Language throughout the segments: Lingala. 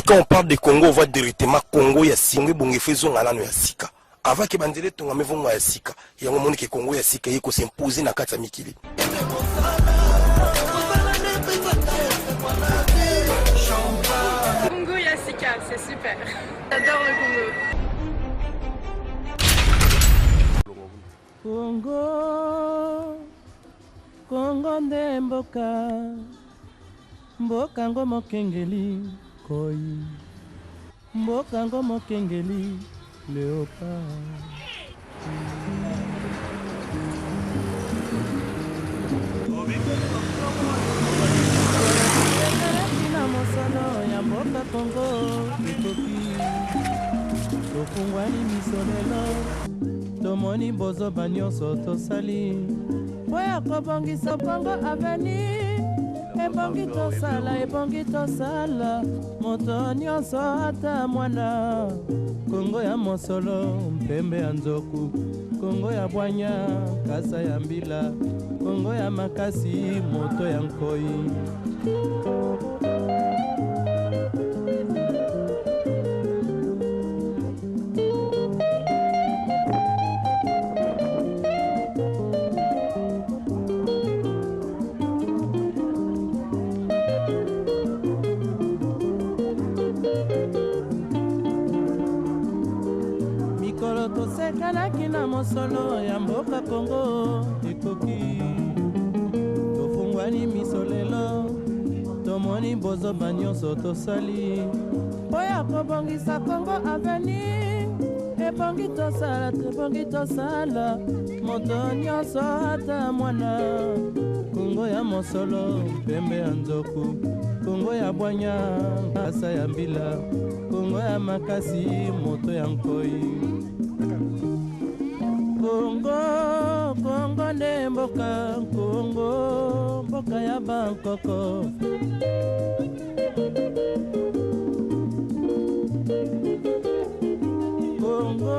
quand on parle de Congo, on voit directement Congo ya singwe bonge faisons ngalano ya sika. Avant que bandele tonga me vongo ya sika. Ya ngomoni ke Congo ya sika yeko s'imposer na kati ya mikili. Congo ya sika, c'est super. J'adore le Congo. Congo nde mboka ngo mokengeli koi mboka ngo mokengeli léopard na mosolo ya mboka Congo ekoki tofungwani misolelo tomoni bozoba nyonso tosali Oya kobongisa Congo Avenir ebongi tosala moto nyonso ata mwana Congo ya mosolo mpembe ya nzoku Congo ya bwanya kasa ya mbila Congo ya makasi moto ya nkoi Tosekanaki na mosolo ya mboka Congo ekoki tofungwani misolelo tomoni bozoba nyonso tosali oya kobongisa Congo Avenir ebongi tosala moto nyonso ata mwana Congo ya mosolo mpembe ya nzoku Congo ya bwanya kasa ya mbila Congo ya makasi moto ya nkoi Congo nde mboka Congo mboka ya Bangkoko Congo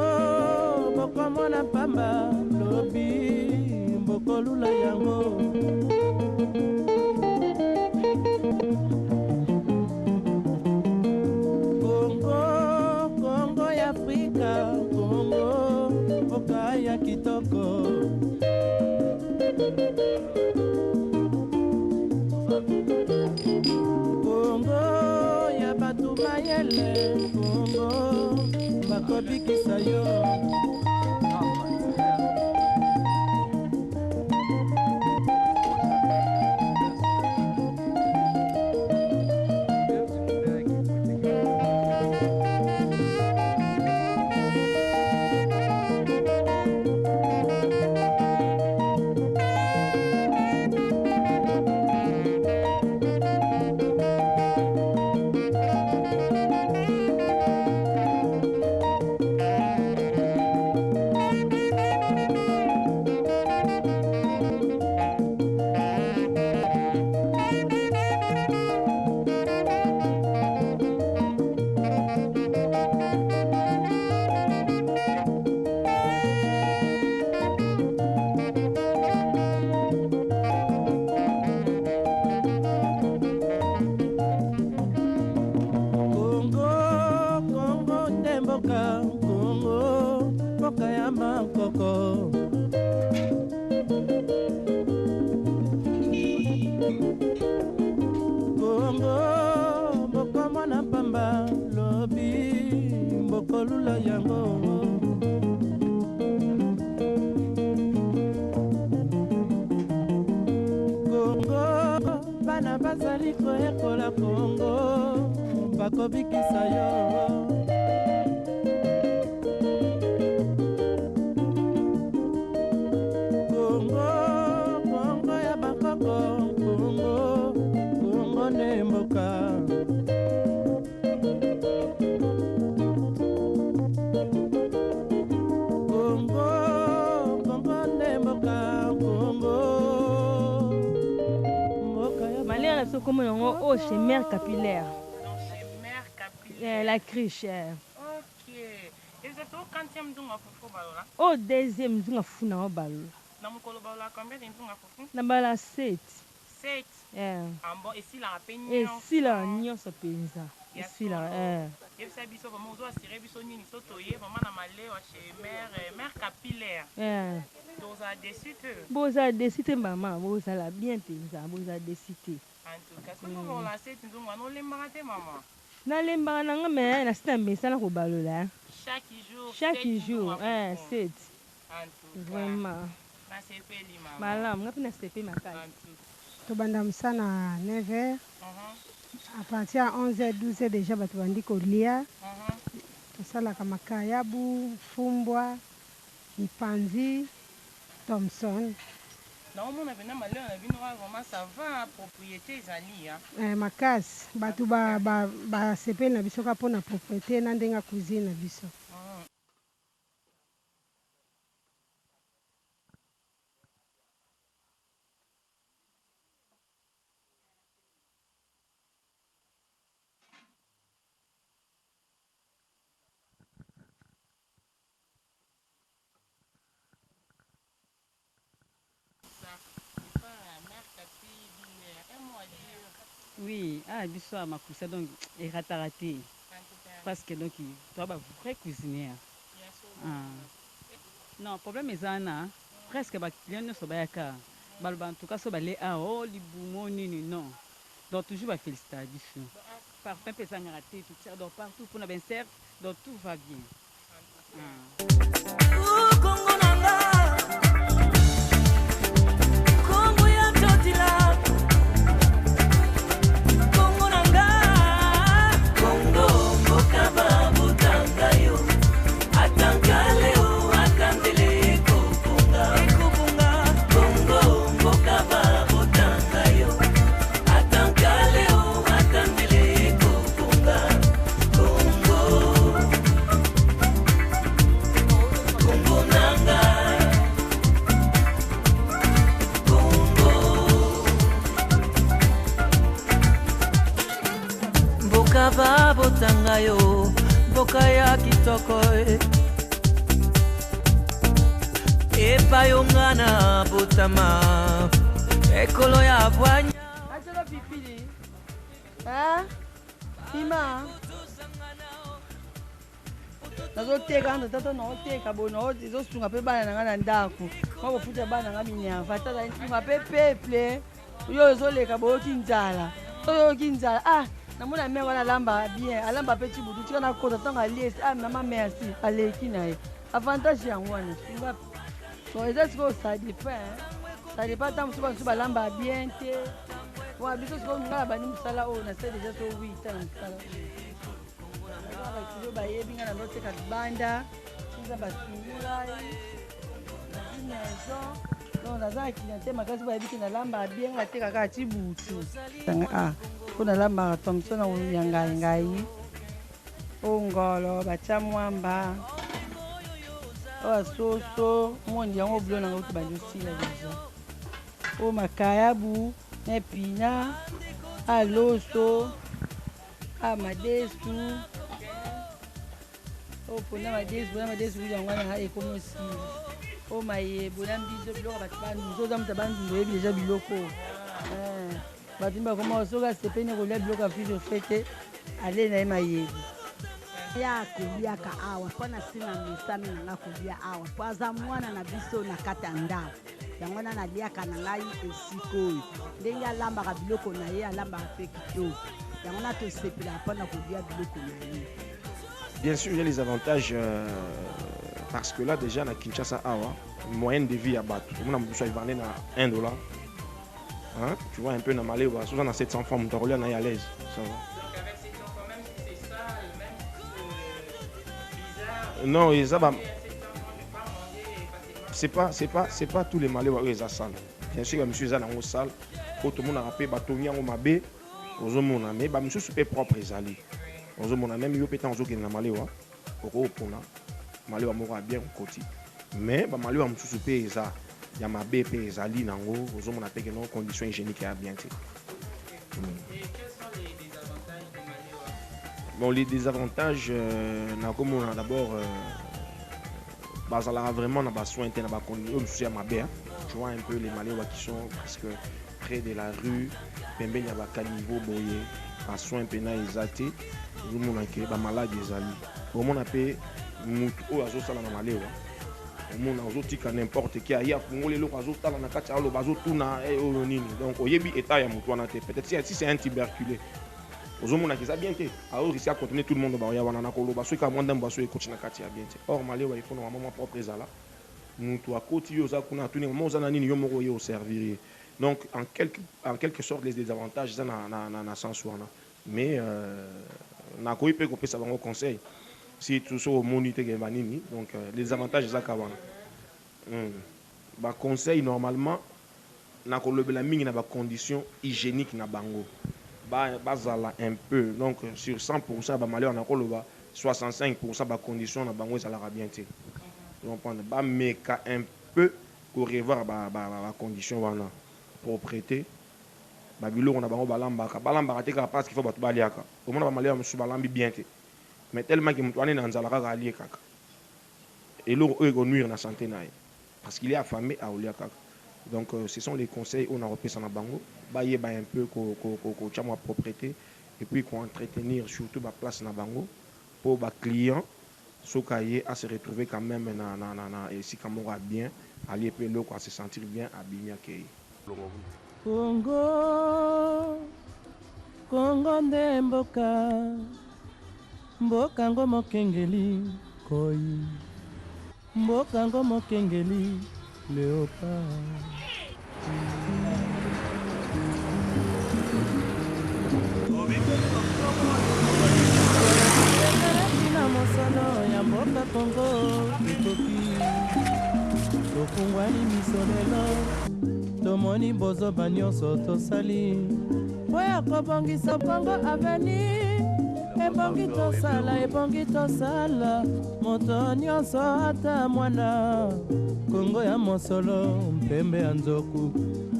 mboko mona pamba lobi mboko lula yango Congo ya Afrika Congo mboka ya kitoko Congo ya batu mayele Congo bakobikisa yo kolula yango Congo bana bazali koyekola Congo bakobikisa yo Congo ya bakoko Congo ne mboka Comme on chez mère capillaire. Mère capillaire. La criche. Ok. Et vous êtes au quantième dunga fufu balola? Au deuxième dunga fufu na balola. Na mukolo balola combien de dunga fufu? Na bala 7. 7. Yeah. Ah bon, et si la peine? Et si la nion sa penza. ici là. Et ça biso vraiment on doit assurer biso nini soto ye vraiment na malewa chez mère capillaire. Doza dessus te. Boza desite maman, boza la bien penza, boza desite. En tout cas, soki on la sait nzongo wana olembaka te maman. Nalembaka nanga me na sita mbesana kobalola. Chaque jour, 7. En tout cas. Vraiment. Na sepeli maman. Malam, ngapi na sepe makali. Tobanda msana 9h. À partir à 11h, 12h déjà bato bandi kolia. Tosalaka makayabu, fumbwa, ipanzi, Thomson. Non, on a venu à Malheur, on a vu vraiment ça va, propriété ezali. Makasi, bato ba sepeli na biso ka pona propriété na ndenga cuisine na biso. Oui, biso à Makusa donc est raté parce que donc toi bah vrai cuisinier. Non, problème est ça presque ba client so ba yaka. Balba en tout cas so ba les oh libumo nini non. Donc toujours ba félicitations. Parfum peut ça raté tout ça donc partout pour na ben certes donc tout va bien. Congo nanga. Congo ya totila. Botanga yo, boka ya kitoko epa yongana botama ekolo ya bwanya atelo pipili ima nazoteka ndo tata naoteka bono ezosunga mpe bana nanga na ndako makofuta bana nanga minerva tata nsunga mpe peple oyo ezoleka boyoki nzala oyoki nzala namona mère wana alamba bien alamba pe tibudu tika na kota ntango aliesi mama merci aleki na ye avantage yango wana sunga so eza sikoyo ça dépend ntango mosusu bamosusu balamba bien te wana biso sikoyo nga na bandi mosala oyo na se deja so 8 na mosala bakilo bayebi nga na ndoteka libanda tiza basungurai maison donc naza na cliente makasi bayebi ke nalamba bien natekaka ti butu mpona lambaka Thomson ya ngai ongolo batia mwamba oyo soso mondi yango bilo nanga uti bandi osila deja oyo makayabu na epina aloso madesu oyo mpona madesu yango wana ekomi osila oyo mayebo na mbizo biloko bato banduzo oza moto bandunzo oyebi deja biloko bato bakoma soki asepeni kolia biloko ya fiso fete ale na ye mayebi ya koliaka awa mpona nsina misami nanga kolia awa mpo aza mwana na biso na kati ya ndako yango wana naliaka na ngai esika oyo ndenge alambaka biloko na ye alambaka mpe kitoko yango wana tosepelaka mpona kolia biloko na ye. Bien sûr, il y a les avantages parce que là déjà na Kinshasa awa moyenne de vie à battre tout le monde a besoin de $1. Hein? Tu vois un peu dans Malé, souvent dans 700 femmes, tu es à l'aise. Ça va. Donc avec 700 quand même, si c'est ça, le même bizarre. Non, et ça va. C'est pas tous les Malais où ils ont salle. Bien sûr, monsieur Zana en salle, tout le monde a rappelé batonia au mabé, aux hommes mais monsieur super propre ils allaient. Aux hommes même yo pétant aux autres qui na Malé wa, au pona. Malé wa mora bien au côté. Mais ba Malé wa monsieur super ils a ya mabé pe ils allaient nango, aux hommes on a payé nos conditions hygiéniques à bien. Et quels sont les désavantages de Malé wa? Bon, les désavantages, on a d'abord vraiment dans les soins internes, tu vois un peu les Maléwa qui sont presque près de la rue, il y a un niveau boyé, les soins pénal exaltés. ozomona ke bamaladi ezali omona mpe mutu oyo azosala na malewa omona ozotika n'importe qui aya fungoli eloko azotala na kati aloba azotuna oyo nini donc oyebi état ya mutu wana te peut-être si c'est un tuberculeux ozomona eza bien te aorisi à continuer tout le monde baoya wana na koloba soki ka mwanda mbaso ekoti na kati ya bien te or malewa ifo na mama propre ezala mutu akoti yo oza kuna atuni mama oza na nini yo moko yo oservir donc en quelque sorte les désavantages eza na sens wana mais nakoyi mpe kopesa bango conseil si tout ça au monite nini donc les avantages eza kawana ba conseil normalement na kolobela mingi na ba conditions hygiéniques na bango bazala un peu donc sur 100% ba malheur na koloba 65% ba conditions na bango ezalaka bien te donc ba meka un peu pour revoir ba conditions wana propreté ba biloko na bango balambaka te ka parce qu'il faut batu baliaka au moins ba malheur musu balambi bien te mais tellement que mutu ane na nzala kaka alie kaka eloko oyo ekonuire na santé na ye parce qu'il est affamé aolia kaka donc ce sont les conseils on a repris na bango bayeba un peu kotia mwa propreté et puis entretenir surtout ba place na bango pour ba client soka ye à se retrouver quand même na esika moko bien alie pe eloko à se sentir bien abimi akei Kongo nde mboka ngo mokengeli koi mboka ngo mokengeli léopard na mosolo ya mboka Kongo ekoki tofungwani misolelo tomoni bozoba nyonso tosali po ya kobongisa Kongo aveni ebongi tosala moto nyonso ata mwana Kongo ya mosolo mpembe ya nzoku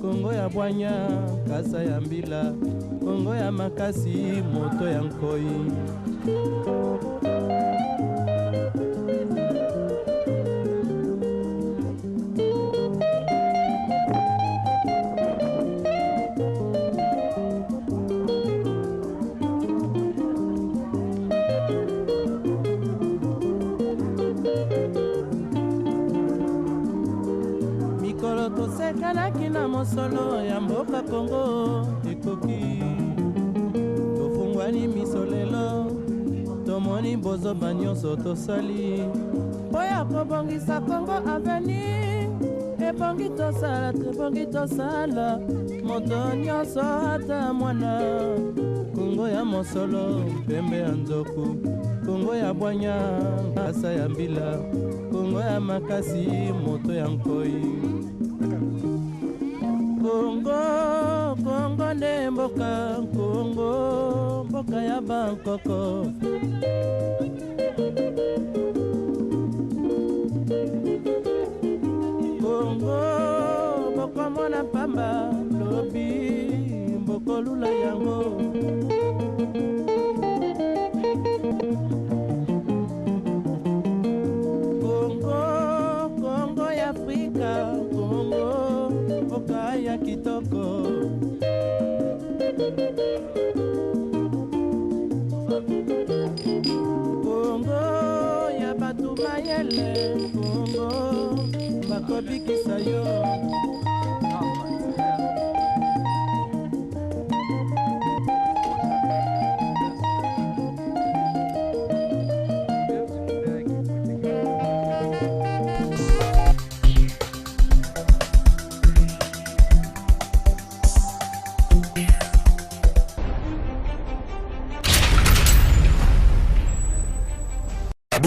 Kongo ya bwanya kasa ya mbila Kongo ya makasi moto ya nkoi tosekanaki na mosolo ya mboka Kongo ekoki tofungwani misolelo tomoni bozoba nyonso tosali po ya kobongisa Kongo aveni ebongi tosala moto nyonso ata mwana Kongo ya mosolo mpembe ya nzoku Kongo ya bwanya kasa ya mbila Kongo ya makasi moto ya nkoi Kongo nde mboka Kongo mboka ya Bangkoko Kongo mboko mona pamba lobi mboko lula yango Kongo ya Afrika Kongo mboka ya kitoko Kongo ya batu mayele Kongo bakobikisa yo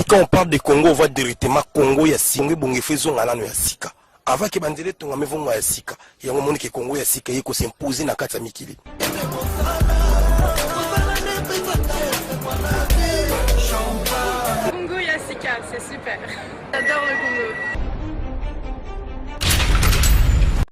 Quand on parle de Congo, on voit directement Congo ya singwe bonge fezo ngalano ya sika. Avant que bandele tonga mevongo ya sika, ya ngomoni ke Congo ya sika yeko s'imposer na kati ya mikili. Congo ya sika, c'est super. J'adore le Congo.